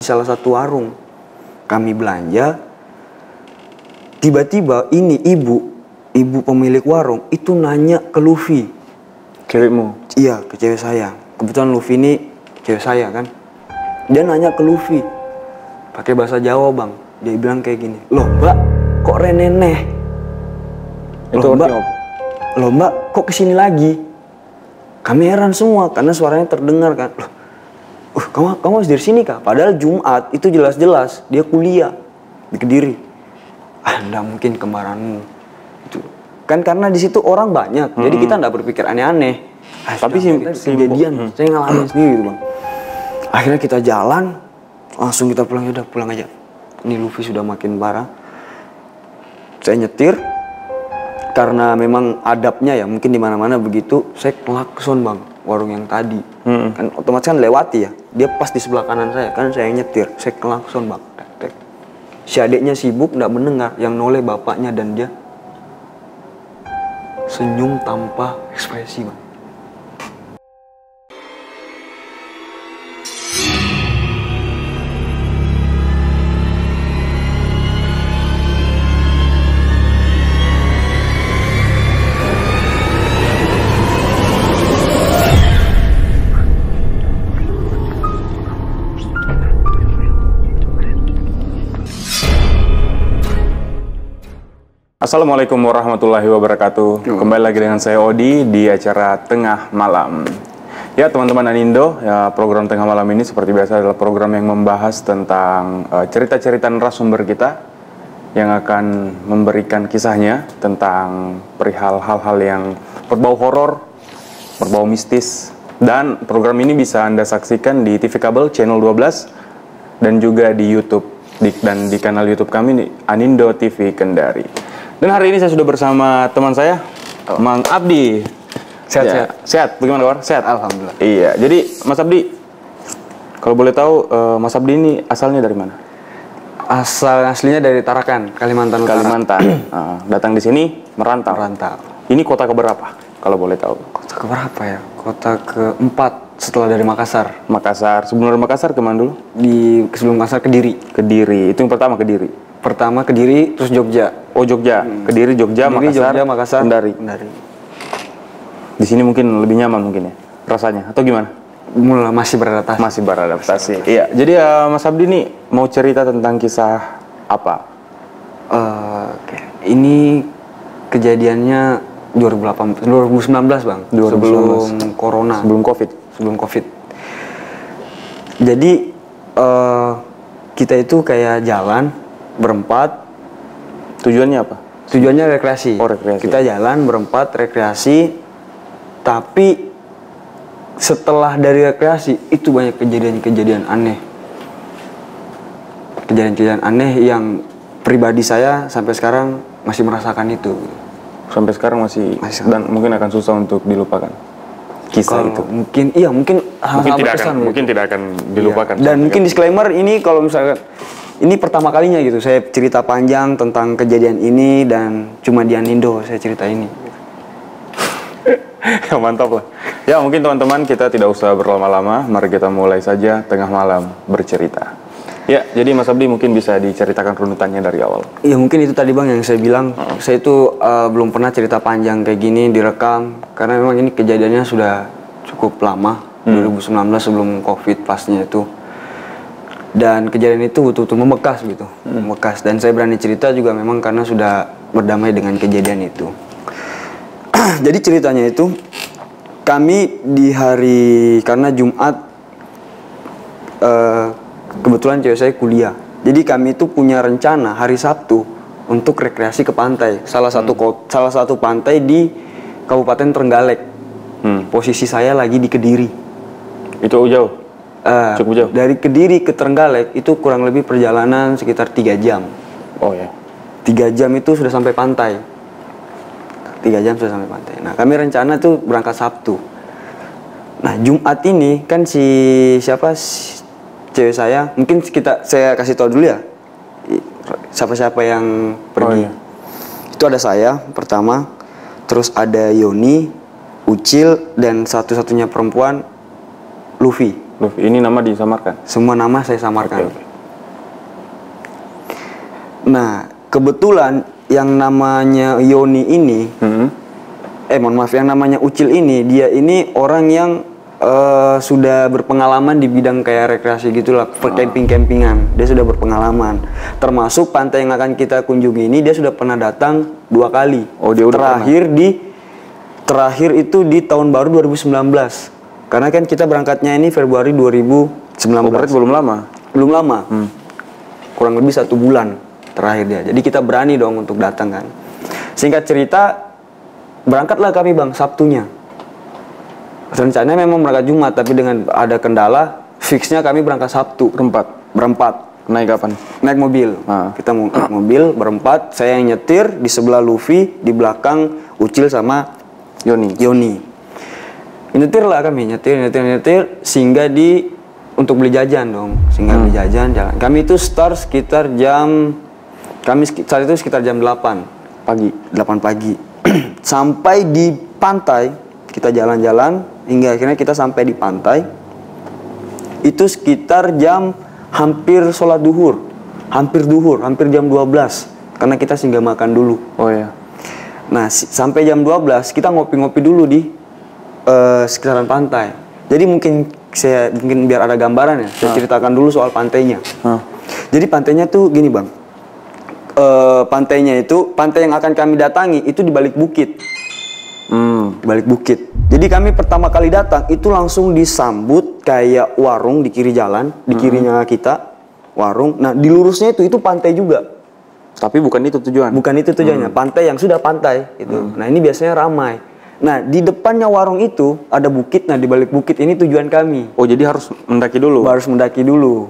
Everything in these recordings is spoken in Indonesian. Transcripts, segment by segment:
salah satu warung. Kami belanja, tiba-tiba ini ibu pemilik warung itu nanya ke Luffy. Cewekmu? Iya, ke cewek saya. Kebetulan Luffy ini cewek saya kan. Dia nanya ke Luffy pakai bahasa Jawa, Bang. Dia bilang kayak gini, "Loh, Mbak, kok reneneh?" Itu Loh, Mbak, kok kesini lagi?" Kami heran semua karena suaranya terdengar kan. Loh, kamu harus dari sini kah? Padahal Jumat itu jelas-jelas dia kuliah di Kediri. Nggak mungkin kembaranmu. Itu kan karena di situ orang banyak, jadi kita nggak berpikir aneh-aneh. Tapi kejadian, saya ngalamin sendiri gitu, Bang. Akhirnya kita jalan, langsung kita pulang, udah pulang aja. Ini Luffy sudah makin parah. Saya nyetir. Karena memang adabnya ya, mungkin di mana-mana begitu, saya klakson, Bang, warung yang tadi. Kan otomatis kan lewati ya. Dia pas di sebelah kanan saya, kan saya nyetir, saya klakson, Bang. Si adiknya sibuk, nggak mendengar, yang noleh bapaknya dan dia senyum tanpa ekspresi, Bang. Assalamualaikum warahmatullahi wabarakatuh. Kembali lagi dengan saya Odi di acara Tengah Malam. Ya teman-teman Anindo, ya, program Tengah Malam ini seperti biasa adalah program yang membahas tentang cerita-cerita narasumber kita yang akan memberikan kisahnya tentang perihal hal-hal yang berbau horor, berbau mistis. Dan program ini bisa Anda saksikan di TV kabel channel 12 dan juga di YouTube dan di kanal YouTube kami Anindo TV Kendari. Dan hari ini saya sudah bersama teman saya, Mang Abdi. Sehat. Sehat, bagaimana kabar? Sehat? Alhamdulillah. Iya, jadi Mas Abdi, kalau boleh tahu, Mas Abdi ini asalnya dari mana? Aslinya dari Tarakan, Kalimantan Utara. Kalimantan. Datang di sini merantau. Ini kota keberapa, kalau boleh tahu? Kota keberapa ya? Kota keempat setelah dari Makassar. Makassar. Sebelum dari Makassar kemana dulu? Sebelum Makassar, Kediri. Kediri. Itu yang pertama, Kediri. Pertama Kediri, terus Jogja. Oh, Jogja. Kediri, Jogja, Makassar, Kendari. Di sini mungkin lebih nyaman mungkin ya rasanya, atau gimana? Masih beradaptasi. Masih beradaptasi. Iya. Jadi Mas Abdi ini mau cerita tentang kisah apa? Ini kejadiannya 2019, Bang. 2019. Sebelum Corona. Sebelum Covid. Jadi kita itu kayak jalan berempat. Tujuannya apa? Tujuannya rekreasi. Oh, rekreasi. Kita jalan berempat rekreasi, tapi setelah dari rekreasi itu banyak kejadian-kejadian aneh. Kejadian-kejadian aneh yang pribadi saya sampai sekarang masih merasakan itu. Sampai sekarang masih. Dan mungkin akan susah untuk dilupakan kisah itu. Mungkin hal-hal berkesan. Mungkin tidak akan dilupakan. Dan mungkin disclaimer ini kalau misalkan ini pertama kalinya gitu saya cerita panjang tentang kejadian ini dan cuma di Anindo saya cerita ini. Ya, mantap lah. Ya mungkin teman-teman kita tidak usah berlama-lama, mari kita mulai saja Tengah Malam bercerita. Ya, jadi Mas Abdi mungkin bisa diceritakan runutannya dari awal. Ya mungkin itu tadi Bang yang saya bilang, saya itu belum pernah cerita panjang kayak gini direkam karena memang ini kejadiannya sudah cukup lama, 2019 sebelum Covid pasnya itu. Dan kejadian itu betul-betul membekas gitu, membekas. Dan saya berani cerita juga memang karena sudah berdamai dengan kejadian itu. Jadi ceritanya itu, kami di hari, karena Jumat, kebetulan cewek saya kuliah. Jadi kami itu punya rencana hari Sabtu untuk rekreasi ke pantai. Salah satu pantai di Kabupaten Trenggalek. Posisi saya lagi di Kediri. Itu jauh? Cukup jauh? Dari Kediri ke Trenggalek itu kurang lebih perjalanan sekitar 3 jam. Oh ya. 3 jam itu sudah sampai pantai. 3 jam sudah sampai pantai. Nah kami rencana tuh berangkat Sabtu. Nah Jumat ini kan cewek saya, mungkin saya kasih tahu dulu ya. Siapa-siapa yang pergi. Itu ada saya pertama, terus ada Yoni, Ucil, dan satu-satunya perempuan Luffy. Luffy, ini nama disamarkan? Semua nama saya samarkan. Oke. Nah, kebetulan yang namanya Yoni ini, mohon maaf, yang namanya Ucil ini, dia ini orang yang sudah berpengalaman di bidang kayak rekreasi gitulah, camping-campingan. Dia sudah berpengalaman. Termasuk pantai yang akan kita kunjungi ini, dia sudah pernah datang 2 kali. Oh, dia udah terakhir itu di tahun baru 2019. Karena kan kita berangkatnya ini Februari 2019. Oh, berarti belum lama? Belum lama. Kurang lebih 1 bulan terakhir dia. Jadi kita berani dong untuk datang kan. Singkat cerita, berangkatlah kami Bang, Sabtunya. Rencananya memang berangkat Jumat, tapi dengan ada kendala, fixnya kami berangkat Sabtu. Berempat. Naik kapan? Naik mobil. Kita mau naik mobil berempat. Saya yang nyetir, di sebelah Luffy, di belakang Ucil sama Yoni. Nyetir lah kami, nyetir, sehingga untuk beli jajan dong. Beli jajan, jalan. Kami itu start sekitar saat itu sekitar jam 8 pagi. Sampai di pantai, kita jalan-jalan, hingga akhirnya kita sampai di pantai. Itu sekitar hampir sholat duhur. Hampir jam 12. Karena kita singgah makan dulu. Oh ya. Nah, sampai jam 12 kita ngopi-ngopi dulu di sekitaran pantai. Jadi mungkin biar ada gambaran ya, saya ceritakan dulu soal pantainya. Jadi pantainya tuh gini Bang. Pantai yang akan kami datangi itu di balik bukit. Balik bukit. Jadi kami pertama kali datang itu langsung disambut kayak warung di kiri jalan, di kirinya kita warung. Nah, di lurusnya itu pantai juga. Tapi bukan itu tujuan. Bukan itu tujuannya. Pantai yang sudah pantai itu. Nah, ini biasanya ramai. Nah, di depannya warung itu ada bukit. Nah, di balik bukit ini tujuan kami. Oh, jadi harus mendaki dulu. Harus mendaki dulu.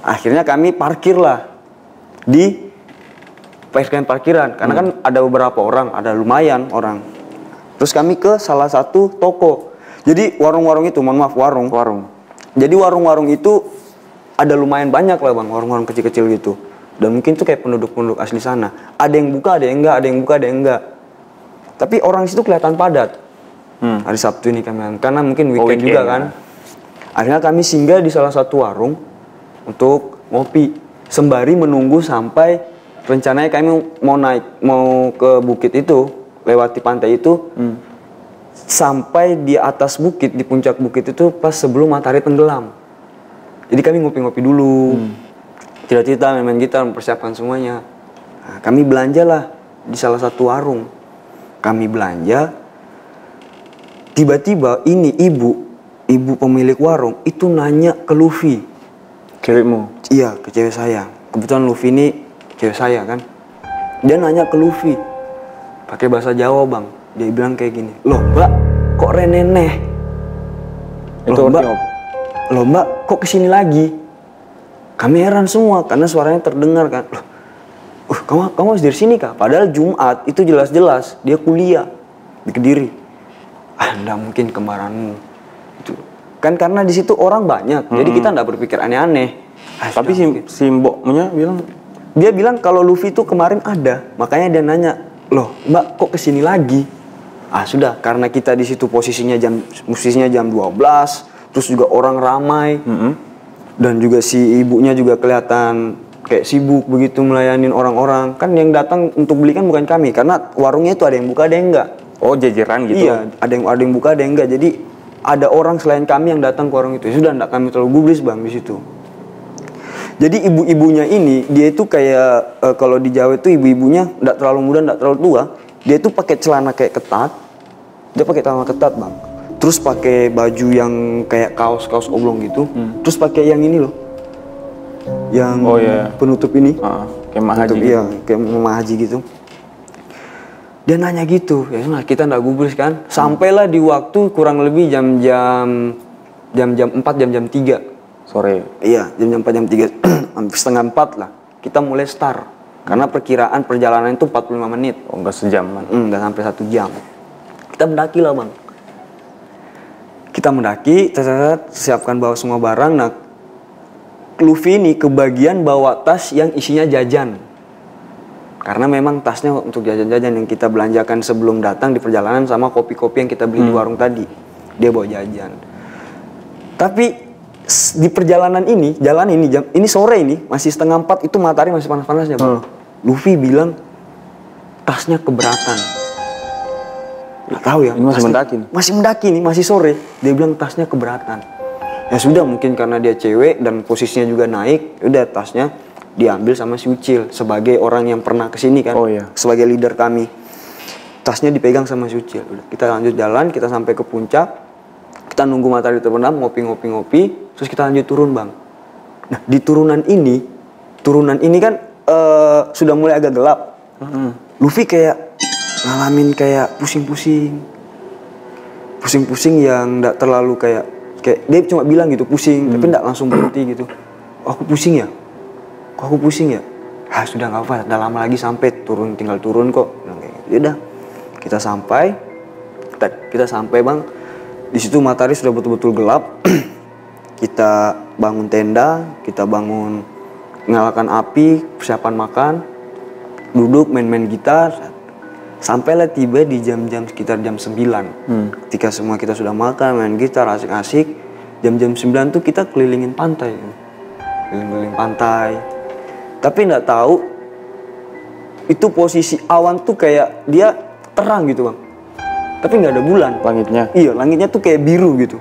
Akhirnya kami parkirlah di parkiran karena kan ada beberapa orang, ada lumayan orang. Terus kami ke salah satu toko. Jadi warung-warung itu, mohon maaf, warung. Jadi warung-warung itu ada lumayan banyak lah Bang, warung-warung kecil-kecil gitu. Dan mungkin tuh kayak penduduk-penduduk asli sana. Ada yang buka, ada yang enggak, ada yang buka, ada yang enggak. Tapi orang di situ kelihatan padat. Hari Sabtu ini kami, karena mungkin weekend juga kan. Akhirnya kami singgah di salah satu warung untuk ngopi. Sembari menunggu sampai rencananya kami mau ke bukit itu. Lewati pantai itu sampai di atas bukit, di puncak bukit itu pas sebelum matahari tenggelam. Jadi kami ngopi-ngopi dulu, cerita-cerita, main gitar, mempersiapkan semuanya. Nah, kami belanjalah di salah satu warung. Kami belanja, tiba-tiba ini ibu pemilik warung itu nanya ke Luffy. Cewekmu? Iya, ke cewek saya. Kebetulan Luffy ini cewek saya kan. Dia nanya ke Luffy. Pakai bahasa Jawa Bang, dia bilang kayak gini, loh Mbak, kok reneneh? Itu artinya apa? Loh Mbak, kok kesini lagi? Kami heran semua, karena suaranya terdengar kan. Loh, kamu harus dari sini kah? Padahal Jumat, itu jelas-jelas dia kuliah di Kediri. Nggak mungkin kembaranmu. Itu. Kan karena di situ orang banyak, jadi kita nggak berpikir aneh-aneh. Tapi si mboknya bilang? Dia bilang kalau Luffy itu kemarin ada, makanya dia nanya, loh Mbak kok kesini lagi? Sudah, karena kita di situ posisinya jam 12, terus juga orang ramai, dan juga si ibunya juga kelihatan kayak sibuk begitu melayanin orang-orang. Kan yang datang untuk beli kan bukan kami, karena warungnya itu ada yang buka ada yang enggak. Oh, jajaran gitu? Iya, ada yang buka ada yang enggak. Jadi ada orang selain kami yang datang ke warung itu. Sudah, enggak kami terlalu gubris Bang di situ. Jadi ibu-ibunya ini, dia itu kayak kalau di Jawa itu ibu-ibunya enggak terlalu muda, enggak terlalu tua. Dia itu pakai celana kayak ketat. Dia pakai celana ketat Bang. Terus pakai baju yang kayak kaos oblong gitu. Terus pakai yang ini loh. Yang penutup ini. Kayak mah haji. Iya, kayak mah haji gitu. Dia nanya gitu. Ya kita enggak gubris kan. Sampailah di waktu kurang lebih jam 4, jam 3 sore. Iya, jam 4, jam 3, setengah 4 lah. Kita mulai start. Karena perkiraan perjalanan itu 45 menit. Oh, enggak sejam kan? Enggak sampai 1 jam. Kita mendaki lah Bang. Kita mendaki, siapkan bawa semua barang. Nah, Luffy ini kebagian bawa tas yang isinya jajan. Karena memang tasnya untuk jajan-jajan yang kita belanjakan sebelum datang di perjalanan sama kopi-kopi yang kita beli di warung tadi. Dia bawa jajan. Tapi di perjalanan ini, jalan ini, ini sore ini, masih 3:30 itu matahari masih panas-panasnya Bang. Luffy bilang tasnya keberatan. Nggak tahu ya. Ini masih mendaki nih? Masih mendaki nih, masih sore. Dia bilang tasnya keberatan. Ya sudah, mungkin karena dia cewek dan posisinya juga naik, udah tasnya diambil sama si Ucil sebagai orang yang pernah kesini kan. Oh iya. Sebagai leader kami. Tasnya dipegang sama si Ucil. Udah, kita lanjut jalan, kita sampai ke puncak. Kita nunggu matahari terbenam, ngopi-ngopi, terus kita lanjut turun Bang. Nah di turunan ini kan sudah mulai agak gelap. Luffy kayak ngalamin kayak pusing-pusing yang nggak terlalu kayak dia cuma bilang gitu pusing, tapi nggak langsung berhenti gitu. Oh, aku pusing ya? Kok aku pusing ya? Ah sudah nggak apa, udah lama lagi sampai turun, tinggal turun kok. Bilang kayak gitu. Yaudah, kita sampai Bang. Di situ matahari sudah betul-betul gelap. Kita bangun tenda, kita bangun nyalakan api, persiapan makan, duduk main-main gitar. Sampailah tiba di jam-jam sekitar jam 9. Ketika semua kita sudah makan, main gitar, asik-asik. Jam-jam 9 tuh kita kelilingin pantai. Keliling-keliling pantai. Tapi nggak tahu, itu posisi awan tuh kayak dia terang gitu Bang. Tapi nggak ada bulan. Langitnya? Iya, langitnya tuh kayak biru gitu.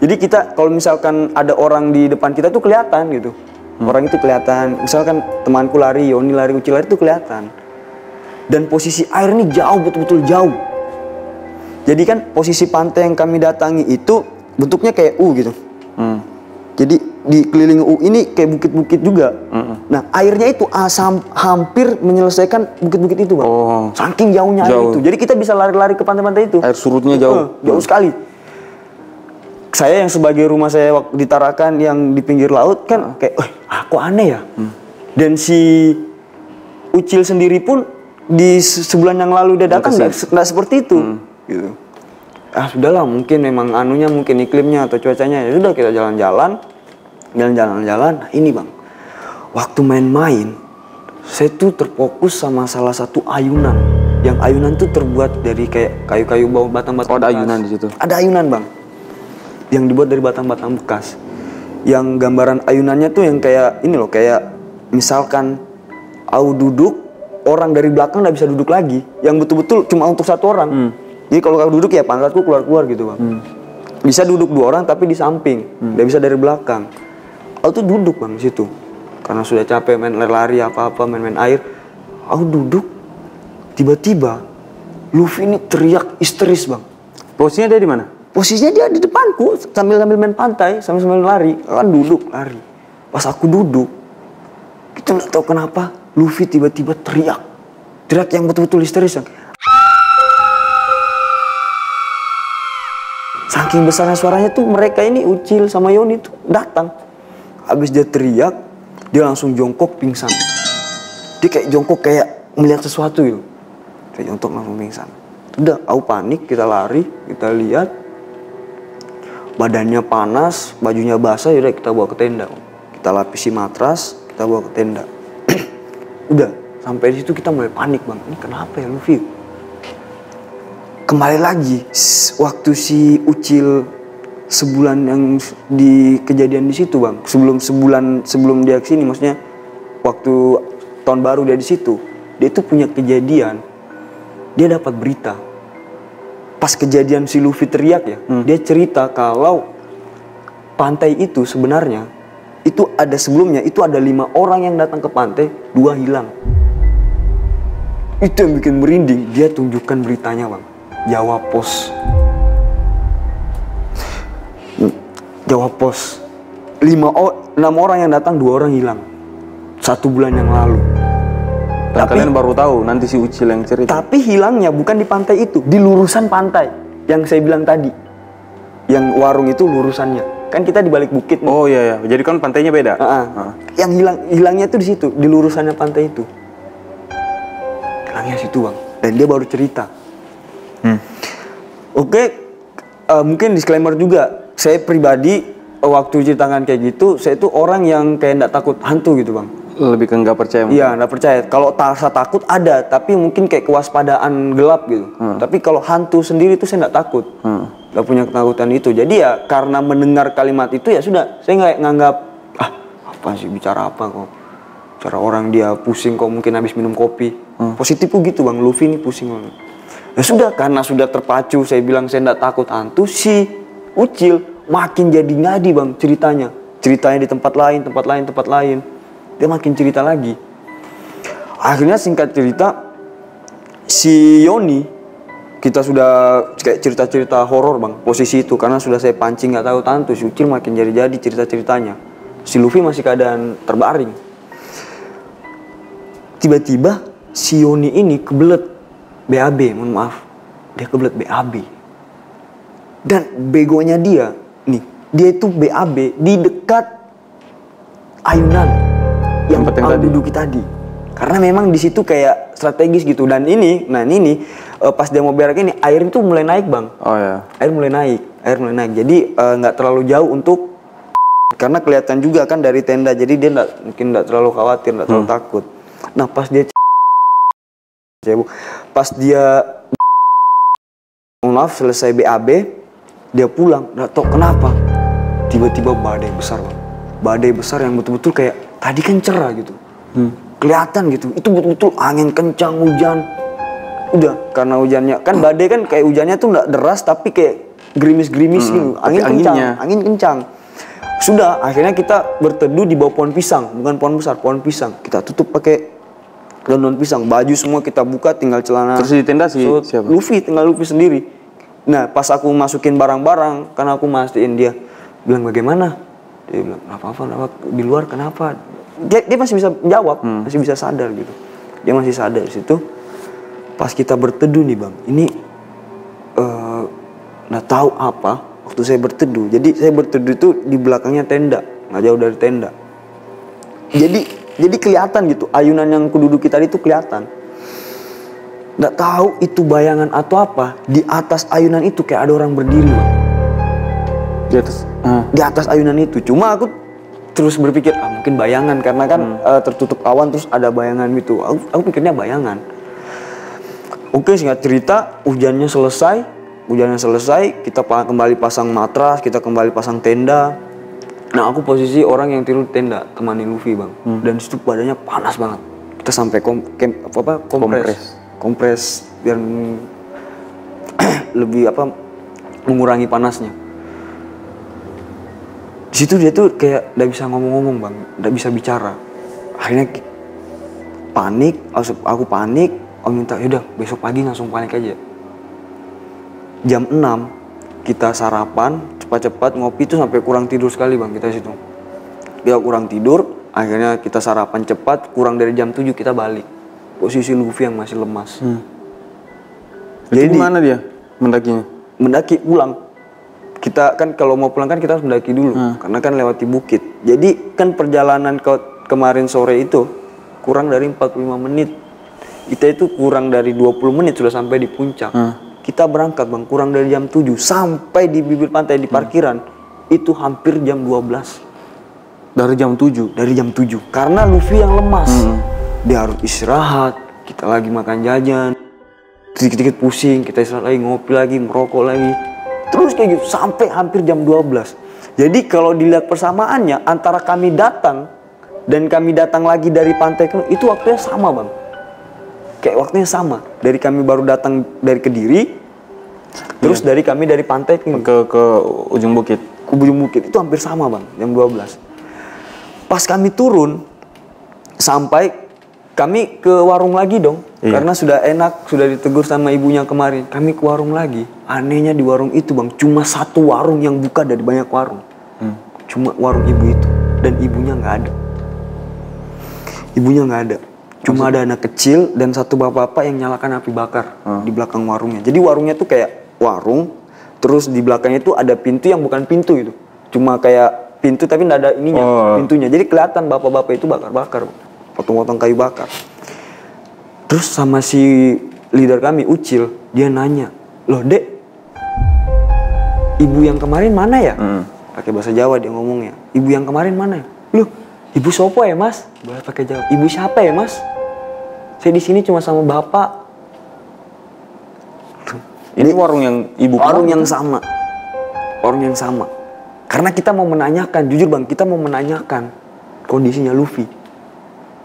Jadi kita, kalau misalkan ada orang di depan kita tuh kelihatan gitu. Orang itu kelihatan, misalkan temanku lari, Yoni lari, Uci lari tuh kelihatan. Dan posisi air ini jauh, betul-betul jauh. Jadi kan posisi pantai yang kami datangi itu bentuknya kayak U gitu. Jadi di keliling U ini kayak bukit-bukit juga. Nah airnya itu hampir menyelesaikan bukit-bukit itu Bang. Oh. Saking jauhnya air itu. Jadi kita bisa lari-lari ke pantai-pantai itu. Air surutnya jauh? Jauh sekali. Saya yang sebagai rumah saya waktu di Tarakan yang di pinggir laut kan kayak, kok aneh ya. Dan si Ucil sendiri pun di sebulan yang lalu dia datang nggak seperti itu. Gitu. Ah sudahlah, mungkin memang anunya, mungkin iklimnya atau cuacanya. Ya sudah, kita jalan-jalan. Nah ini Bang, waktu main-main saya tuh terfokus sama salah satu ayunan. Yang ayunan tuh terbuat dari kayak kayu-kayu bawah batang-batang. Oh, ada ayunan di situ? Ada ayunan Bang, yang dibuat dari batang-batang bekas. Yang gambaran ayunannya tuh yang kayak ini loh, kayak misalkan aku duduk, orang dari belakang nggak bisa duduk lagi. Yang betul-betul cuma untuk satu orang. Jadi kalau aku duduk ya pantatku keluar-keluar gitu Bang. Bisa duduk 2 orang tapi di samping, nggak bisa dari belakang. Aku tuh duduk Bang di situ. Karena sudah capek main lari apa-apa, main-main air. Aku duduk, tiba-tiba Luffy ini teriak histeris Bang. Posisinya dia di mana? Posisinya dia di depanku sambil main pantai, sambil lari. Kan duduk lari. Pas aku duduk, kita nggak tahu kenapa Luffy tiba-tiba teriak yang betul-betul histeris. Saking besarnya suaranya tuh mereka ini Ucil sama Yoni tuh datang. Habis dia teriak, dia langsung jongkok pingsan. Dia kayak jongkok kayak melihat sesuatu gitu. Kayak jongkok langsung pingsan. Udah, aku panik, kita lari, kita lihat. Badannya panas, bajunya basah, yaudah kita bawa ke tenda. Kita lapisi matras, kita bawa ke tenda. Udah, sampai di situ kita mulai panik Bang. Ini kenapa ya Luffy? Kembali lagi, waktu si Ucil sebulan yang di kejadian di situ Bang. Sebelum dia kesini, maksudnya waktu tahun baru dia di situ, dia itu punya kejadian. Dia dapat berita. Pas kejadian si Luffy teriak ya, dia cerita kalau pantai itu sebenarnya itu ada sebelumnya, itu ada 5 orang yang datang ke pantai, 2 hilang. Itu yang bikin merinding. Dia tunjukkan beritanya Bang. Jawa Pos. 6 orang yang datang, 2 orang hilang. 1 bulan yang lalu. Dan kalian baru tahu nanti si Ucil yang cerita. Tapi hilangnya bukan di pantai itu, di lurusan pantai yang saya bilang tadi. Yang warung itu lurusannya. Kan kita di balik bukit nih. Oh iya. Jadi kan pantainya beda. Yang hilangnya tuh di situ, di lurusannya pantai itu. Hilangnya situ Bang. Dan dia baru cerita. Oke, mungkin disclaimer juga. Saya pribadi waktu ceritakan kayak gitu, saya itu orang yang kayak nggak takut hantu gitu Bang. Lebih ke nggak percaya? Iya, nggak percaya. Kalau rasa takut ada, tapi mungkin kayak kewaspadaan gelap gitu. Tapi kalau hantu sendiri itu saya nggak takut. nggak punya ketakutan itu. Jadi ya karena mendengar kalimat itu ya sudah, saya nggak nganggap apa sih, bicara apa kok, cara orang dia pusing kok, mungkin habis minum kopi. Positifku gitu Bang, Luffy ini pusing banget. Ya sudah, karena sudah terpacu, saya bilang saya nggak takut hantu, si Ucil makin jadi ngadi Bang ceritanya di tempat lain, dia makin cerita lagi. Akhirnya singkat cerita, si Yoni, kita sudah kayak cerita-cerita horor Bang posisi itu, karena sudah saya pancing nggak tahu hantu, si Ucil makin jadi cerita-ceritanya. Si Luffy masih keadaan terbaring. Tiba-tiba si Yoni ini kebelet BAB, mohon maaf, dia kebelet BAB. Dan begonya dia itu BAB di dekat ayunan yang duduki tadi. Karena memang di situ kayak strategis gitu. Dan ini pas dia mau berak ini, air itu mulai naik Bang. Oh ya. Air mulai naik. Jadi nggak terlalu jauh untuk, karena kelihatan juga kan dari tenda. Jadi dia mungkin nggak terlalu khawatir, nggak terlalu takut. Nah pas dia selesai BAB, dia pulang, nggak tahu kenapa tiba-tiba badai besar Bang. Badai besar yang betul-betul kayak tadi kan cerah gitu, kelihatan gitu, itu betul-betul angin kencang, hujan. Udah, karena hujannya kan badai kan kayak hujannya tuh nggak deras tapi kayak gerimis-gerimis gitu, angin kencang. Sudah, akhirnya kita berteduh di bawah pohon pisang, bukan pohon besar, pohon pisang. Kita tutup pakai daun pisang, baju semua kita buka, tinggal celana. Terus di tenda siapa? Luffy, tinggal Luffy sendiri. Nah pas aku masukin barang-barang, karena aku mastiin, dia bilang bagaimana? Dia bilang apa-apa di luar, kenapa? Dia masih bisa jawab, masih bisa sadar gitu. Dia masih sadar di situ. Pas kita berteduh nih Bang, ini nggak tahu apa. Waktu saya berteduh, jadi saya berteduh itu di belakangnya tenda, nggak jauh dari tenda. Jadi kelihatan gitu, ayunan yang kududuki tadi itu kelihatan. Nggak tahu itu bayangan atau apa, di atas ayunan itu kayak ada orang berdiri Bang. Di atas ayunan itu. Cuma aku terus berpikir, mungkin bayangan, karena kan tertutup awan terus ada bayangan gitu. Aku pikirnya bayangan. Oke, singkat cerita, hujannya selesai, kita kembali pasang matras, kita kembali pasang tenda. Nah aku posisi orang yang tidur di tenda, temani Luffy Bang. Dan situ badannya panas banget. Kita sampai kompres biar lebih mengurangi panasnya. Di situ dia tuh kayak nggak bisa ngomong-ngomong Bang, nggak bisa bicara. Akhirnya panik, aku panik. Om minta, yaudah besok pagi langsung panik aja. Jam 6 kita sarapan, cepat-cepat ngopi tuh sampai kurang tidur sekali Bang kita situ. Kita kurang tidur, akhirnya kita sarapan cepat, kurang dari jam 7 kita balik. Posisi Luffy yang masih lemas. Jadi mana dia mendakinya? Mendaki pulang. Kita kan kalau mau pulang kan kita harus mendaki dulu, karena kan lewati bukit. Jadi kan perjalanan kemarin sore itu kurang dari 45 menit. Kita itu kurang dari 20 menit sudah sampai di puncak. Kita berangkat Bang, kurang dari jam 7 sampai di bibir pantai di parkiran itu hampir jam 12. Dari jam 7? Dari jam 7. Karena Luffy yang lemas. Dia harus istirahat, kita lagi makan jajan. Dikit-dikit pusing, kita istirahat lagi, ngopi lagi, merokok lagi. Terus kayak gitu sampai hampir jam 12. Jadi kalau dilihat persamaannya antara kami datang dan kami datang lagi dari pantai itu waktunya sama Bang. Kayak waktunya sama. Dari kami baru datang dari Kediri, terus dari kami dari pantai ke ujung bukit. Ke ujung bukit itu hampir sama Bang, jam 12. Pas kami turun, sampai kami ke warung lagi dong. Karena sudah enak, sudah ditegur sama ibunya kemarin. Kami ke warung lagi. Anehnya di warung itu Bang, cuma satu warung yang buka dari banyak warung. Cuma warung ibu itu. Dan ibunya nggak ada. Ibunya nggak ada. Cuma ada anak kecil dan satu bapak-bapak yang nyalakan api bakar di belakang warungnya. Jadi warungnya tuh kayak warung, terus di belakangnya tuh ada pintu yang bukan pintu gitu. Cuma kayak pintu tapi nggak ada ininya, pintunya. Jadi kelihatan bapak-bapak itu bakar-bakar, potong-potong kayu bakar. Terus sama si leader kami, Ucil, dia nanya, "Loh Dek, ibu yang kemarin mana ya?" Pakai bahasa Jawa dia ngomongnya. "Ibu yang kemarin mana ya?" "Loh, ibu sopo ya Mas?" Boleh pakai Jawa. "Ibu siapa ya Mas? Saya di sini cuma sama bapak." Ini warung yang ibu warung yang sama. orang yang sama. Karena kita mau menanyakan, jujur bang, kita mau menanyakan kondisinya Luffy.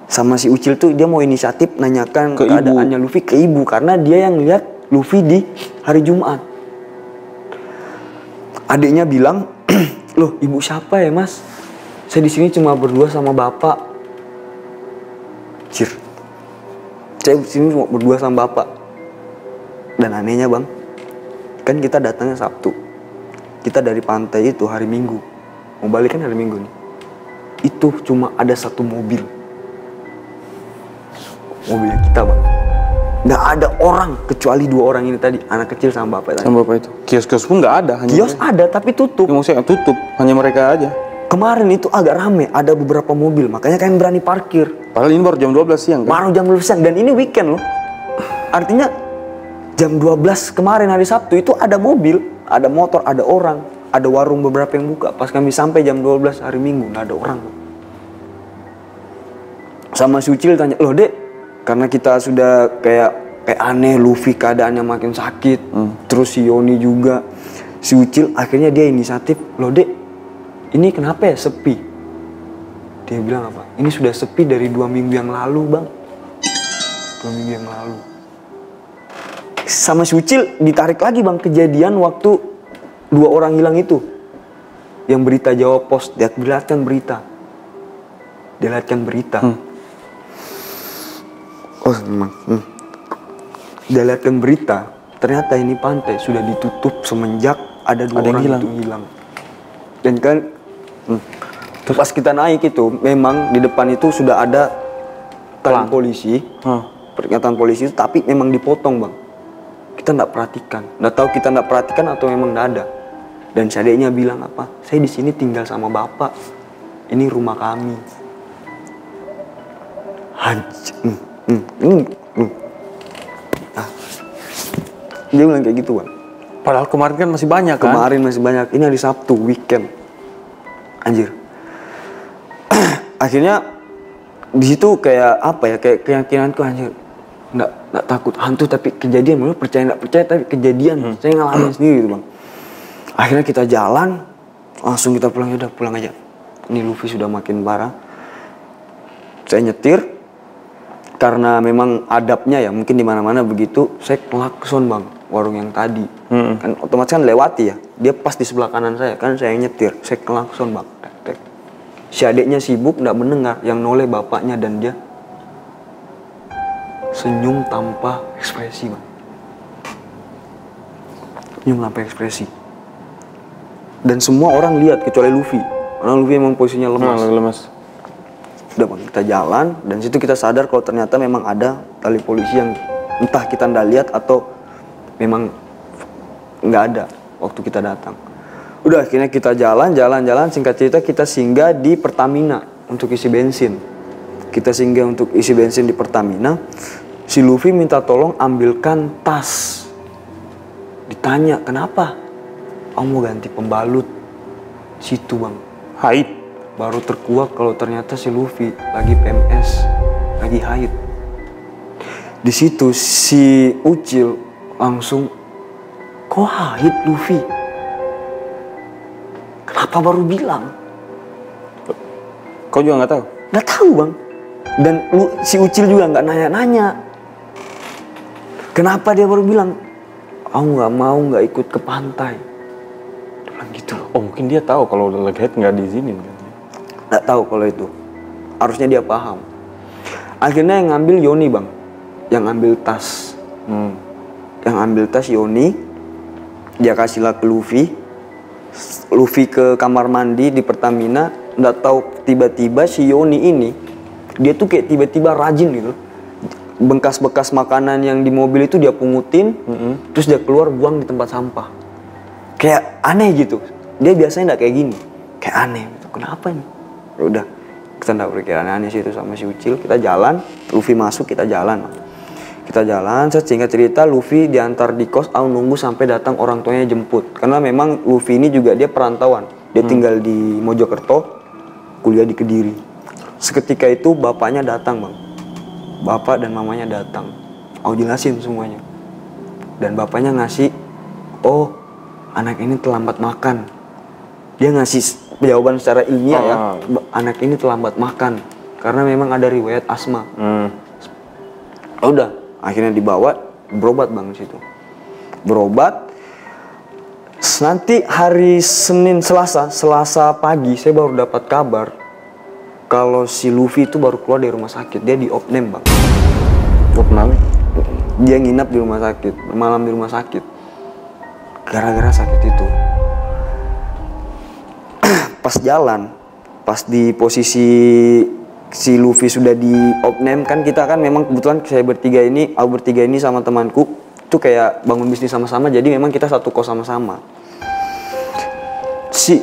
Sama si Ucil tuh dia mau inisiatif nanyakan Ke keadaannya Luffy ke ibu. Karena dia yang lihat Luffy di hari Jumat. Adiknya bilang, loh ibu siapa ya mas? Saya di sini cuma berdua sama bapak. Cir, saya di sini cuma berdua sama bapak. Dan anehnya bang, kan kita datangnya Sabtu. Kita dari pantai itu hari Minggu. Mau balik kan hari Minggu nih. Itu cuma ada satu mobil. Mobilnya kita bang. Nggak ada orang kecuali 2 orang ini tadi, anak kecil sama bapak tadi. Sama bapak itu. Kios-kios pun nggak ada. Hanya Kios ada tapi tutup. yang maksudnya tutup, hanya mereka aja. Kemarin itu agak rame, ada beberapa mobil, makanya kalian berani parkir. Padahal ini baru jam 12 siang kan? Baru jam 12 siang dan ini weekend loh. Artinya jam 12 kemarin hari Sabtu itu ada mobil, ada motor, ada orang, ada warung beberapa yang buka. Pas kami sampai jam 12 hari Minggu nggak ada orang. Sama si Ucil tanya, loh dek, karena kita sudah kayak aneh, Luffy keadaannya makin sakit, terus si Yoni juga, si Ucil akhirnya dia inisiatif, loh dek, ini kenapa ya sepi? Dia bilang apa? Ini sudah sepi dari 2 minggu yang lalu bang, 2 minggu yang lalu. Sama si Ucil ditarik lagi bang kejadian waktu 2 orang hilang itu, yang berita Jawa Pos, dia lihatkan berita, Oh memang. Dia lihatkan berita, ternyata ini pantai sudah ditutup semenjak ada 2 orang itu hilang. Dan kan, pas kita naik itu, memang di depan itu sudah ada tali polisi, pernyataan polisi, tapi memang dipotong bang. Kita nggak perhatikan, nggak tahu kita nggak perhatikan atau memang nggak ada. Dan si adiknya bilang apa? Saya di sini tinggal sama bapak, ini rumah kami. Dia bilang kayak gitu bang. Padahal kemarin kan masih banyak kan? Kemarin masih banyak. Ini hari Sabtu, weekend. Anjir. Akhirnya di situ kayak apa ya? Kayak keyakinanku anjir. Nggak takut hantu tapi kejadian. Menurut percaya nggak percaya tapi kejadian. Saya ngalamin sendiri gitu bang. Akhirnya kita jalan, langsung kita pulang, udah pulang aja. Ini Luffy sudah makin parah. Saya nyetir. Karena memang adabnya ya, mungkin di mana-mana begitu, saya klakson bang, warung yang tadi. Kan otomatis kan lewati ya, dia pas di sebelah kanan saya, kan saya nyetir, saya klakson bang. Si adiknya sibuk, nggak mendengar, yang noleh bapaknya dan dia senyum tanpa ekspresi bang. Senyum tanpa ekspresi. Dan semua orang lihat kecuali Luffy, karena Luffy emang posisinya lemas. Udah bang, kita jalan dan situ kita sadar kalau ternyata memang ada tali polisi yang entah kita nggak lihat atau memang nggak ada waktu kita datang. Udah akhirnya kita jalan, singkat cerita kita singgah di Pertamina untuk isi bensin. Kita singgah untuk isi bensin di Pertamina. Si Luffy minta tolong ambilkan tas. Ditanya kenapa? Aku mau ganti pembalut. Situ bang. Haid. Baru terkuak kalau ternyata si Luffy lagi PMS, lagi haid. Di situ si Ucil langsung, kok haid Luffy? Kenapa baru bilang? Kau juga nggak tahu? Nggak tahu bang. Dan si Ucil juga nggak nanya-nanya. Kenapa dia baru bilang? Aku nggak mau nggak ikut ke pantai. Dia bilang gitu. Oh mungkin dia tahu kalau udah lagi haid nggak diizinin kan? Nggak tahu kalau itu. Harusnya dia paham. Akhirnya yang ngambil Yoni bang. Yang ambil tas. Yang ambil tas Yoni. Dia kasihlah ke Luffy. Luffy ke kamar mandi di Pertamina. Nggak tahu tiba-tiba si Yoni ini. Dia tuh kayak tiba-tiba rajin gitu. Bekas-bekas makanan yang di mobil itu dia pungutin. Terus dia keluar buang di tempat sampah. Kayak aneh gitu. Dia biasanya nggak kayak gini. Kayak aneh. Kenapa nih? Udah, kita nggak berpikiran aneh sih itu sama si Ucil. Kita jalan, Luffy masuk, kita jalan. Sehingga cerita Luffy diantar di kos, aku nunggu sampai datang orang tuanya jemput. Karena memang Luffy ini juga dia perantauan. Dia tinggal di Mojokerto, kuliah di Kediri. Seketika itu bapaknya datang bang. Bapak dan mamanya datang. Aku jelasin semuanya. Dan bapaknya ngasih, oh anak ini terlambat makan. Dia ngasih jawaban secara ilmiah ya, anak ini terlambat makan karena memang ada riwayat asma. Udah, akhirnya dibawa berobat Bang di situ. Berobat. Nanti hari Senin Selasa pagi saya baru dapat kabar kalau si Luffy itu baru keluar dari rumah sakit. Dia di opname Bang. Opname? Dia nginap di rumah sakit, bermalam di rumah sakit. Gara-gara sakit itu. Pas jalan, pas di posisi si Luffy sudah di opname, kan kita kan memang kebetulan aku bertiga ini sama temanku itu kayak bangun bisnis sama-sama, jadi memang kita satu kos sama-sama. Si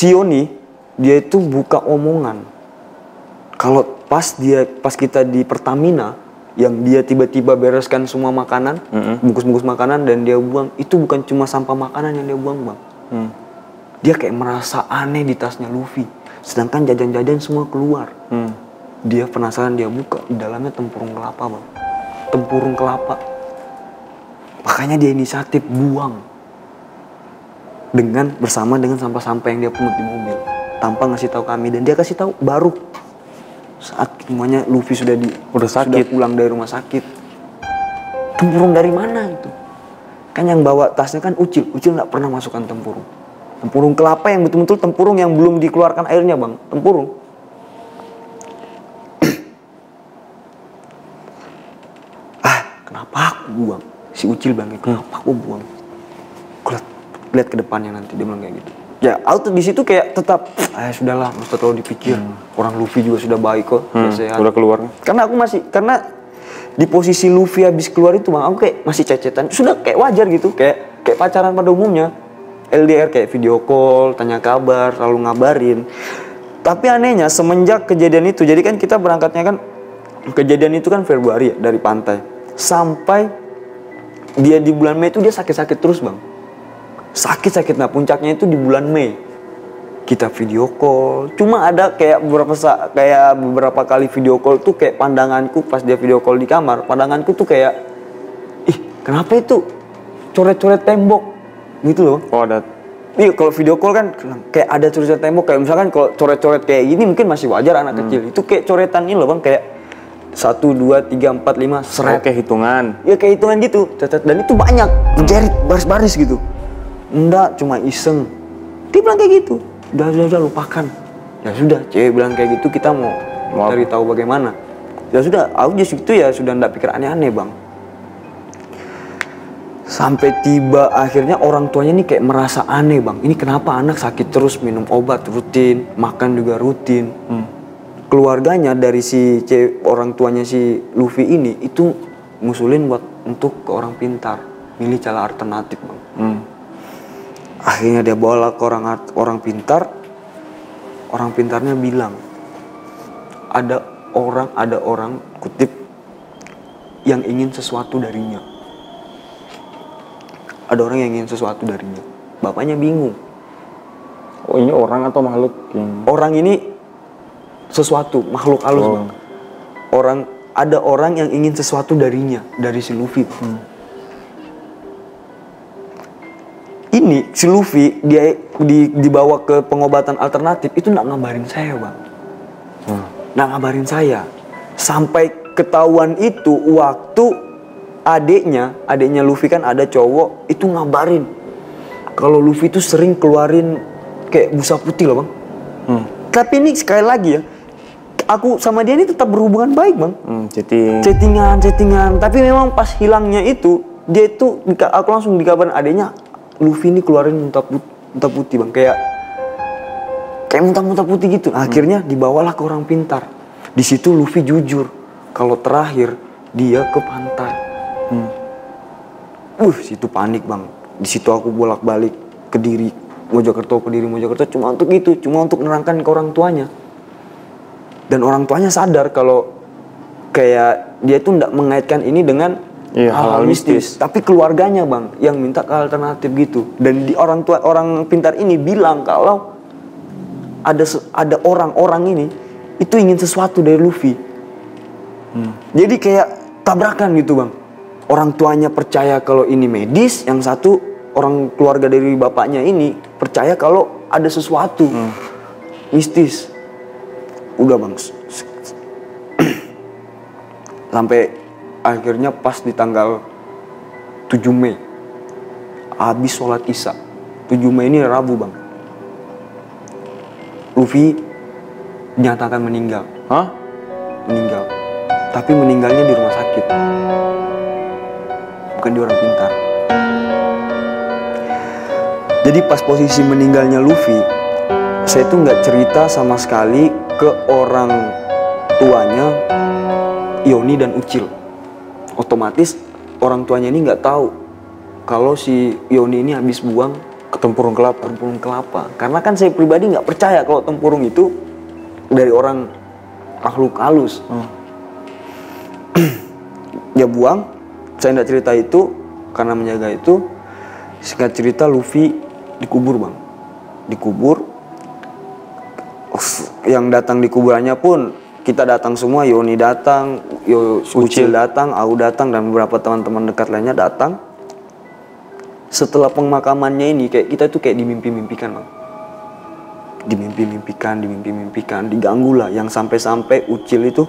Yoni, dia itu buka omongan kalau pas kita di Pertamina yang dia tiba-tiba bereskan semua makanan, bungkus-bungkus makanan dan dia buang, itu bukan cuma sampah makanan yang dia buang Bang. Dia kayak merasa aneh di tasnya Luffy, sedangkan jajan-jajan semua keluar. Dia penasaran, dia buka, di dalamnya tempurung kelapa Bang. Tempurung kelapa. Makanya dia inisiatif buang. Bersama dengan sampah-sampah yang dia pungut di mobil. Tanpa ngasih tahu kami, dan dia kasih tahu baru saat semuanya Luffy sudah pulang dari rumah sakit. Tempurung dari mana itu? Kan yang bawa tasnya kan Ucil nggak pernah masukkan tempurung. Tempurung kelapa yang betul-betul tempurung yang belum dikeluarkan airnya Bang. Tempurung. Kenapa aku buang? Si Ucil bilang, kenapa aku buang? Aku lihat ke depannya nanti, dia bilang kayak gitu. Ya, aku di situ kayak tetap, sudahlah, nggak usah terlalu dipikir. Orang Luffy juga sudah baik kok, sehat. Udah keluar. Karena di posisi Luffy habis keluar itu Bang, aku kayak masih cecetan. Sudah kayak wajar gitu, kayak pacaran pada umumnya. LDR kayak video call, tanya kabar, selalu ngabarin. Tapi anehnya semenjak kejadian itu, jadi kan kita berangkatnya kan, kejadian itu kan Februari ya, dari pantai. Sampai dia di bulan Mei itu dia sakit-sakit terus Bang. Sakit-sakit, nah puncaknya itu di bulan Mei. Kita video call, cuma ada kayak beberapa kali video call tuh kayak pandanganku pas dia video call di kamar, pandanganku tuh kayak, kenapa itu coret-coret tembok gitu loh. Oh, ada. Iya, kalau video call kan kayak ada coret-coret tembok, kayak misalkan kalau coret-coret kayak gini mungkin masih wajar anak kecil. Itu kayak coretan ini loh Bang, kayak 1, 2, 3, 4, 5 seret. Oke, hitungan. Ya kayak hitungan gitu, dan itu banyak, menjerit baris-baris gitu. Enggak, cuma iseng. Dia bilang kayak gitu. Udah lupakan. Ya sudah, cewek bilang kayak gitu, kita mau cari tahu bagaimana. Ya sudah, aku just itu ya sudah enggak pikir aneh-aneh Bang. Sampai tiba akhirnya orang tuanya nih kayak merasa aneh Bang. Ini kenapa anak sakit terus, minum obat rutin, makan juga rutin. Keluarganya dari orang tuanya si Luffy ini itu ngusulin untuk ke orang pintar, milih cara alternatif Bang. Akhirnya dia bawa ke orang pintar. Orang pintarnya bilang ada orang kutip yang ingin sesuatu darinya. Ada orang yang ingin sesuatu darinya. Bapaknya bingung. Oh, ini orang atau makhluk? Orang ini sesuatu, makhluk halus Bang. Ada orang yang ingin sesuatu darinya, dari si Luffy. Ini si Luffy dia dibawa ke pengobatan alternatif itu nggak ngabarin saya Bang. Nggak ngabarin saya. Sampai ketahuan itu waktu adiknya Luffy kan ada cowok itu ngabarin kalau Luffy itu sering keluarin kayak busa putih loh Bang. Tapi ini sekali lagi ya, aku sama dia ini tetap berhubungan baik Bang. Chattingan. Tapi memang pas hilangnya itu, dia itu aku langsung dikabarin adiknya, Luffy ini keluarin muntah putih Bang, kayak muntah putih gitu. Akhirnya dibawalah ke orang pintar. Di situ Luffy jujur kalau terakhir dia ke pantai. Situ panik Bang. Di situ aku bolak-balik Kediri, Mojokerto cuma untuk itu, cuma untuk nerangkan ke orang tuanya. Dan orang tuanya sadar kalau kayak dia itu nggak mengaitkan ini dengan hal-hal mistis. Tapi keluarganya Bang yang minta ke alternatif gitu. Dan orang pintar ini bilang kalau ada orang-orang ini itu ingin sesuatu dari Luffy. Jadi kayak tabrakan gitu Bang. Orang tuanya percaya kalau ini medis, yang satu orang keluarga dari bapaknya ini percaya kalau ada sesuatu mistis. Udah bang, sampai akhirnya pas di tanggal 7 Mei habis sholat isya. 7 Mei ini Rabu bang, Luffy dinyatakan meninggal. Hah? Meninggal, tapi meninggalnya di rumah sakit, bukan di orang pintar. Jadi pas posisi meninggalnya Luffy, saya tuh nggak cerita sama sekali ke orang tuanya Yoni dan Ucil. Otomatis orang tuanya ini nggak tahu kalau si Yoni ini habis buang Ke tempurung kelapa. tempurung kelapa. Karena kan saya pribadi nggak percaya kalau tempurung itu dari orang makhluk halus. Dia buang, saya nggak cerita itu karena menjaga itu. Singkat cerita Luffy dikubur bang, dikubur. Yang datang di kuburannya pun kita datang semua, Yoni datang, Ucil datang, Au datang, dan beberapa teman-teman dekat lainnya datang. Setelah pemakamannya ini kayak kita tuh kayak dimimpi-mimpikan bang, dimimpi-mimpikan, diganggu lah. Yang sampai-sampai Ucil itu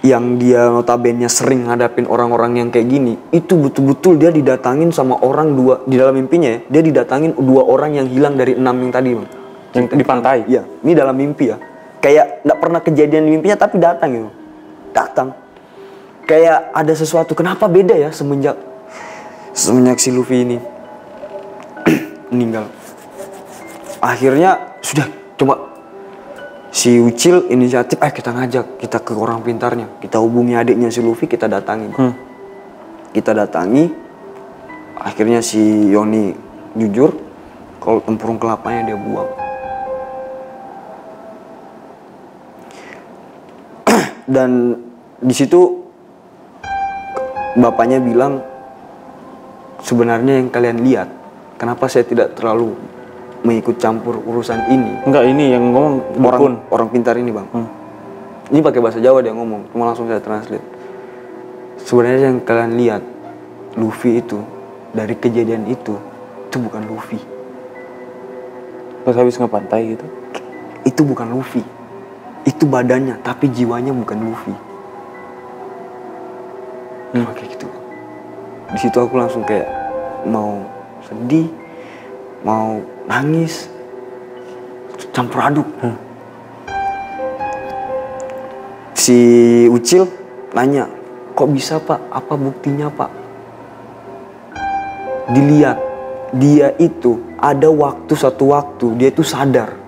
yang dia notabene sering ngadapin orang-orang yang kayak gini, itu betul-betul dia didatangin sama orang dua di dalam mimpinya ya. Dia didatangin 2 orang yang hilang dari 6 yang tadi bang. Yang di pantai? Iya, ini dalam mimpi ya. Kayak nggak pernah kejadian di mimpinya tapi datang gitu. Datang. Kayak ada sesuatu. Kenapa beda ya semenjak si Luffy ini meninggal. Akhirnya sudah coba si Ucil inisiatif, kita ngajak, kita ke orang pintarnya, kita hubungi adiknya si Luffy, kita datangi. Kita datangi. Akhirnya si Yoni jujur kalau tempurung kelapanya dia buang. Dan di situ bapaknya bilang, sebenarnya yang kalian lihat, kenapa saya tidak terlalu mengikut campur urusan ini? Enggak, ini yang ngomong orang pintar ini bang. Ini pakai bahasa Jawa dia ngomong, cuma langsung saya translate. Sebenarnya yang kalian lihat, Luffy itu dari kejadian itu bukan Luffy. Pas habis ngepantai gitu? Itu bukan Luffy. Itu badannya, tapi jiwanya bukan Luffy. Kayak gitu. Di situ aku langsung kayak mau sedih, mau nangis, campur aduk. Si Ucil nanya, kok bisa pak? Apa buktinya pak? Dilihat, dia itu ada satu waktu dia itu sadar.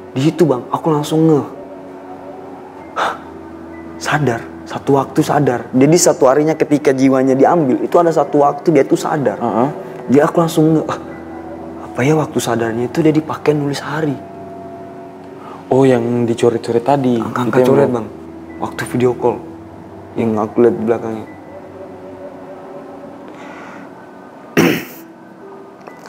Di situ bang, aku langsung sadar, satu waktu sadar. Jadi satu harinya ketika jiwanya diambil, itu ada satu waktu dia itu sadar. Jadi aku langsung apa ya waktu sadarnya itu dia dipakai nulis hari. Oh, yang dicoret-coret tadi. Angka coret bang, waktu video call yang aku lihat di belakangnya.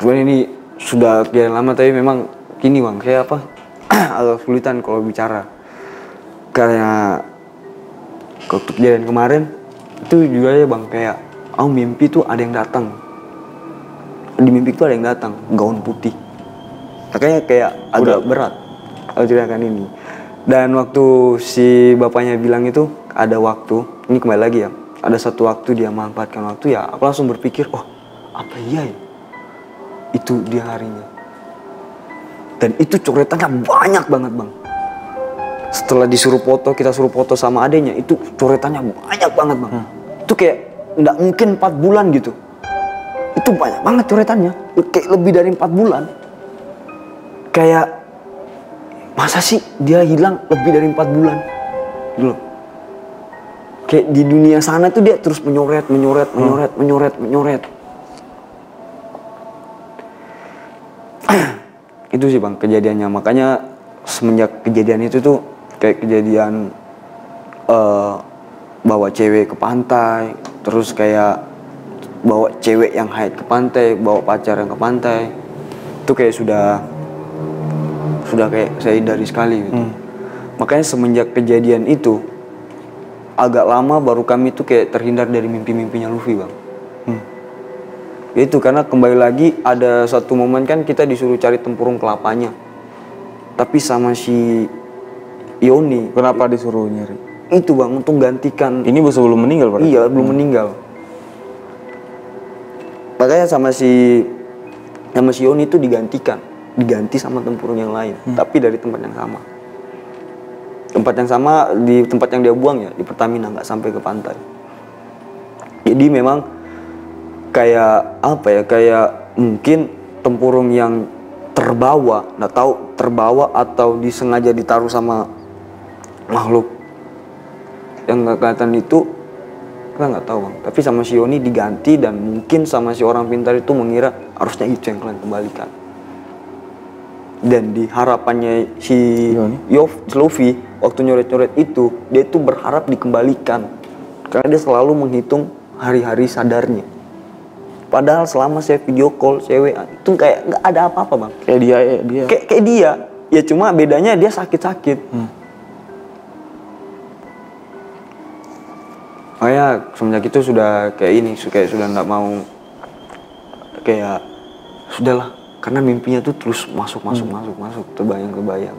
Sebenarnya ini sudah kejadian lama, tapi memang gini bang, kayak apa? Agak kesulitan kalau bicara. Karena waktu kejadian kemarin itu juga ya bang, kayak mimpi tuh ada yang datang. Di mimpi tuh ada yang datang, gaun putih. Makanya kayak agak berat kalau ceritakan ini. Dan waktu si bapaknya bilang itu ada waktu, ini kembali lagi ya, ada satu waktu dia memanfaatkan waktu ya, aku langsung berpikir, oh apa iya ya? Itu dia harinya. Dan itu coretannya banyak banget bang. Setelah disuruh foto, kita suruh foto sama adenya, itu coretannya banyak banget bang. Itu kayak nggak mungkin 4 bulan gitu. Itu banyak banget coretannya, kayak lebih dari 4 bulan. Kayak masa sih dia hilang lebih dari 4 bulan gitu loh. Kayak di dunia sana tuh dia terus menyoret. Itu sih bang kejadiannya. Makanya semenjak kejadian itu tuh kayak kejadian bawa cewek ke pantai, terus kayak bawa cewek yang haid ke pantai, bawa pacar yang ke pantai, itu kayak sudah kayak saya hindari sekali gitu. Makanya semenjak kejadian itu agak lama baru kami tuh kayak terhindar dari mimpi-mimpinya Luffy bang. Itu karena kembali lagi ada satu momen kan kita disuruh cari tempurung kelapanya. Tapi sama si Yoni. Kenapa disuruh nyari? Itu bang, untuk gantikan. Ini sebelum meninggal berarti? Iya, belum meninggal. Makanya sama si Yoni itu diganti sama tempurung yang lain, tapi dari tempat yang sama. Tempat yang sama, di tempat yang dia buang ya, di Pertamina, nggak sampai ke pantai. Jadi memang kayak apa ya, kayak mungkin tempurung yang terbawa, nggak tahu terbawa atau disengaja ditaruh sama makhluk yang nggak kelihatan itu, kita nggak tahu bang. Tapi sama si Yoni diganti dan mungkin sama si orang pintar itu mengira harusnya itu yang kalian kembalikan. Dan di harapannya si Luffy waktu nyoret-nyoret itu, dia itu berharap dikembalikan karena dia selalu menghitung hari-hari sadarnya. Padahal selama saya video call, cewek itu kayak nggak ada apa-apa bang. Kayak dia. Kayak dia. Ya cuma bedanya dia sakit-sakit. Makanya semenjak itu sudah kayak ini, kayak sudah nggak mau, kayak sudahlah, karena mimpinya tuh terus masuk, terbayang.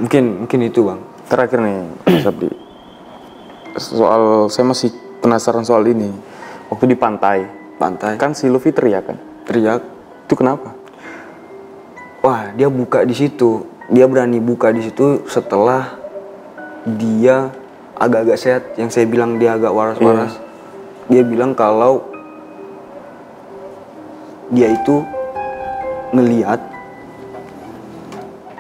Mungkin itu bang. Terakhir nih, Sabdi. Soal saya masih penasaran soal ini. Waktu di pantai, kan si Luffy teriak kan? Teriak. Itu kenapa? Wah, dia buka di situ. Dia berani buka di situ setelah dia agak-agak sehat. Yang saya bilang dia agak waras-waras. Dia bilang kalau dia itu ngelihat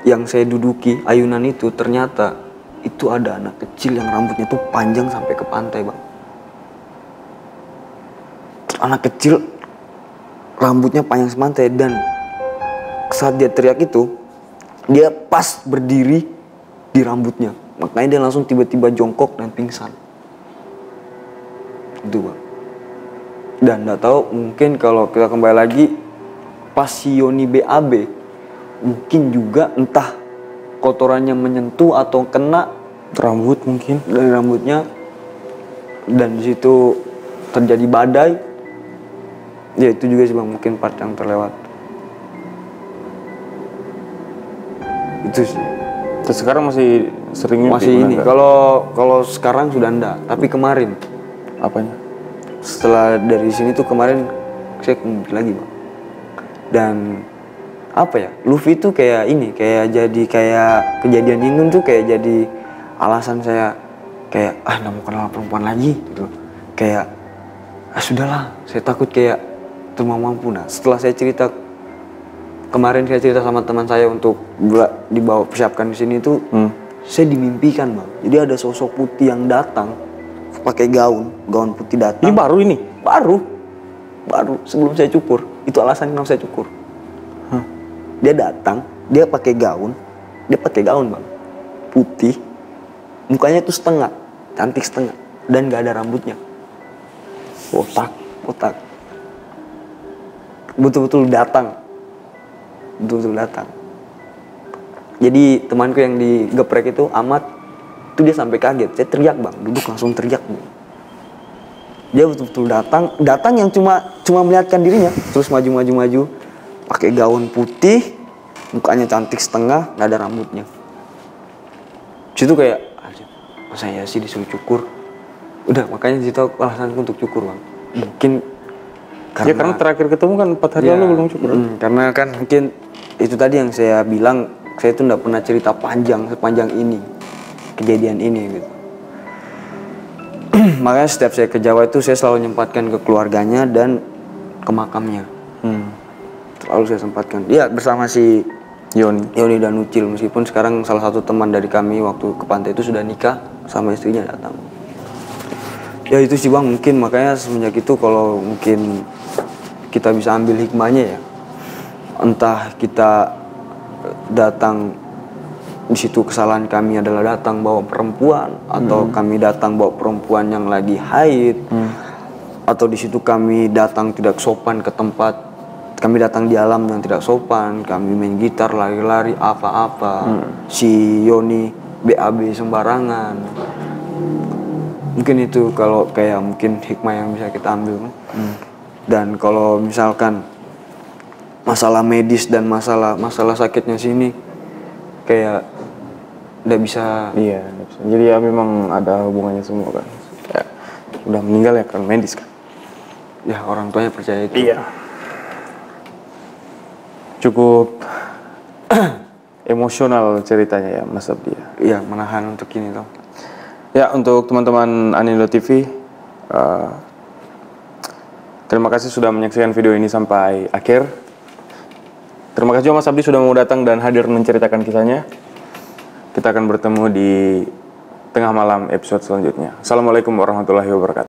yang saya duduki ayunan itu, ternyata itu ada anak kecil yang rambutnya tuh panjang sampai ke pantai bang. Anak kecil rambutnya panjang sepantai, dan saat dia teriak itu dia pas berdiri di rambutnya, makanya dia langsung tiba-tiba jongkok dan pingsan. Itu bang. Dan nggak tahu, mungkin kalau kita kembali lagi pas si Yoni BAB, mungkin juga entah kotorannya menyentuh atau kena rambut mungkin dari rambutnya, dan di situ terjadi badai. Ya itu juga sih bang, mungkin part yang terlewat. Itu sih. Terus sekarang masih sering masih ini. Kalau sekarang sudah enggak, tapi kemarin. Apanya? Setelah dari sini tuh kemarin saya kumpul lagi bang. Dan apa ya, Luffy tuh kayak ini, kayak jadi kayak kejadian ini tuh kayak jadi alasan saya kayak nggak mau kenal perempuan lagi gitu. Kayak sudahlah, saya takut kayak mampu. Nah setelah saya cerita kemarin, saya cerita sama teman saya untuk dibawa persiapkan di sini tuh, saya dimimpikan bang. Jadi ada sosok putih yang datang pakai gaun putih datang. Ini baru ini? Baru sebelum saya cukur. Itu alasan kenapa saya cukur. Dia datang, dia pakai gaun bang, putih, mukanya tuh setengah, cantik setengah, dan gak ada rambutnya, botak, betul-betul datang. Jadi temanku yang digeprek itu, Ahmad, itu dia sampai kaget. Saya teriak bang, duduk langsung teriak bang. Dia betul-betul datang yang cuma melihatkan dirinya, terus maju, pakai gaun putih, mukanya cantik setengah, nggak ada rambutnya. Situ kayak, masa ya sih disuruh cukur? Udah, makanya situ alasanku untuk cukur bang. Mungkin karena terakhir ketemu kan 4 hari lalu belum cukur. Karena kan mungkin itu tadi yang saya bilang, saya tuh nggak pernah cerita sepanjang ini kejadian ini gitu. Makanya setiap saya ke Jawa itu saya selalu menyempatkan ke keluarganya dan ke makamnya. Selalu saya sempatkan. Dia bersama si Yoni dan Ucil, meskipun sekarang salah satu teman dari kami waktu ke pantai itu sudah nikah sama istrinya datang. Ya itu sih bang, mungkin makanya semenjak itu kalau mungkin kita bisa ambil hikmahnya ya, entah kita datang di situ kesalahan kami adalah datang bawa perempuan, atau kami datang bawa perempuan yang lagi haid, atau di situ kami datang tidak sopan ke tempat, kami datang di alam yang tidak sopan, kami main gitar lari-lari apa-apa, si Yoni BAB sembarangan. Mungkin itu kalau kayak mungkin hikmah yang bisa kita ambil. Dan kalau misalkan masalah medis dan masalah sakitnya sini kayak udah bisa. Iya, nggak bisa. Jadi ya memang ada hubungannya semua kan. Ya, udah meninggal ya kan medis kan. Ya orang tuanya percaya itu. Iya. Cukup emosional ceritanya ya Mas Abdi ya. Iya, menahan untuk ini toh. Ya, untuk teman-teman Anindo TV, terima kasih sudah menyaksikan video ini sampai akhir. Terima kasih juga Mas Abdi sudah mau datang dan hadir menceritakan kisahnya. Kita akan bertemu di tengah malam episode selanjutnya. Assalamualaikum warahmatullahi wabarakatuh.